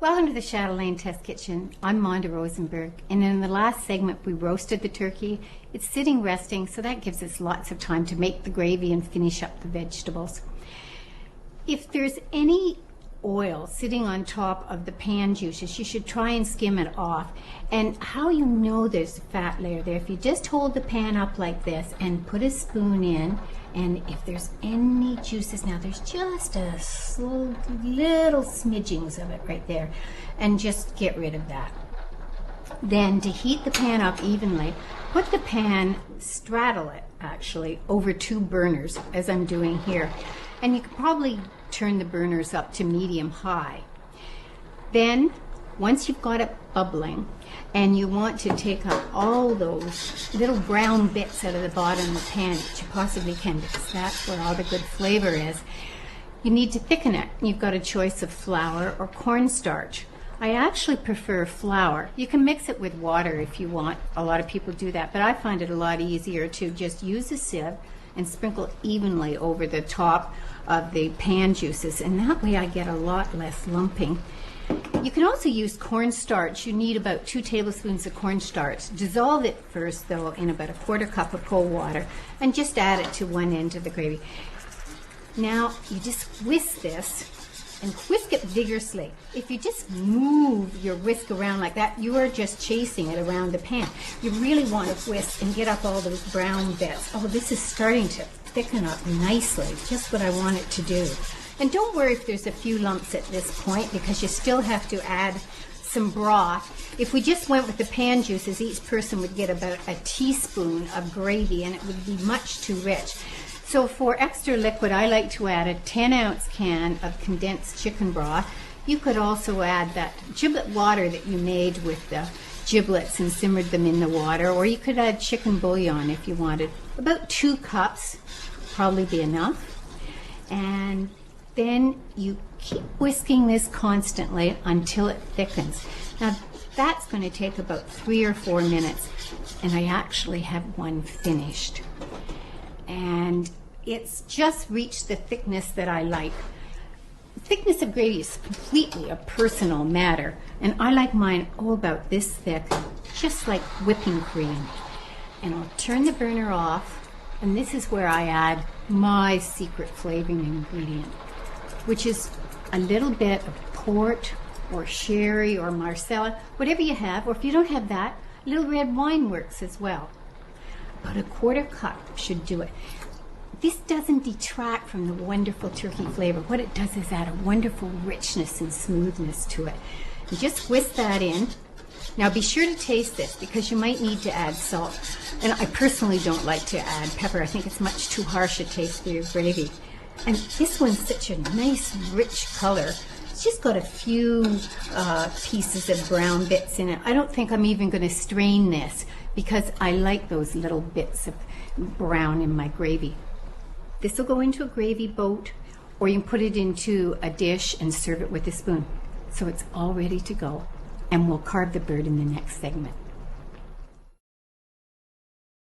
Welcome to the Chatelaine Test Kitchen. I'm Monda Rosenberg, and in the last segment we roasted the turkey. It's sitting resting, so that gives us lots of time to make the gravy and finish up the vegetables. If there's any oil sitting on top of the pan juices, you should try and skim it off. And how you know there's a fat layer there, if you just hold the pan up like this and put a spoon in, and if there's any juices, now there's just a little smidgings of it right there, and just get rid of that. Then to heat the pan up evenly, put the pan, straddle it actually, over two burners as I'm doing here. And you could probably turn the burners up to medium high. Then once you've got it bubbling and you want to take out all those little brown bits out of the bottom of the pan that you possibly can, because that's where all the good flavor is, you need to thicken it. You've got a choice of flour or cornstarch. I actually prefer flour. You can mix it with water if you want. A lot of people do that, but I find it a lot easier to just use a sieve and sprinkle evenly over the top of the pan juices, and that way I get a lot less lumping. You can also use cornstarch. You need about 2 tablespoons of cornstarch. Dissolve it first, though, in about a 1/4 cup of cold water, and just add it to one end of the gravy. Now you just whisk this, and whisk it vigorously. If you just move your whisk around like that, you are just chasing it around the pan. You really want to whisk and get up all those brown bits. Oh, this is starting to thicken up nicely, just what I want it to do. And don't worry if there's a few lumps at this point, because you still have to add some broth. If we just went with the pan juices, each person would get about a teaspoon of gravy, and it would be much too rich. So for extra liquid, I like to add a 10-ounce can of condensed chicken broth. You could also add that giblet water that you made with the giblets and simmered them in the water, or you could add chicken bouillon if you wanted. About 2 cups, probably be enough. And then you keep whisking this constantly until it thickens. Now that's going to take about 3 or 4 minutes, and I actually have one finished. And it's just reached the thickness that I like. Thickness of gravy is completely a personal matter, and I like mine about this thick, just like whipping cream. And I'll turn the burner off, and this is where I add my secret flavoring ingredient, which is a little bit of port or sherry or marsala, whatever you have, or if you don't have that, a little red wine works as well. About a 1/4 cup should do it. This doesn't detract from the wonderful turkey flavor. What it does is add a wonderful richness and smoothness to it. You just whisk that in. Now be sure to taste this, because you might need to add salt. And I personally don't like to add pepper. I think it's much too harsh a taste for your gravy. And this one's such a nice, rich color. It's just got a few pieces of brown bits in it. I don't think I'm even going to strain this, because I like those little bits of brown in my gravy. This will go into a gravy boat, or you can put it into a dish and serve it with a spoon. So it's all ready to go, and we'll carve the bird in the next segment.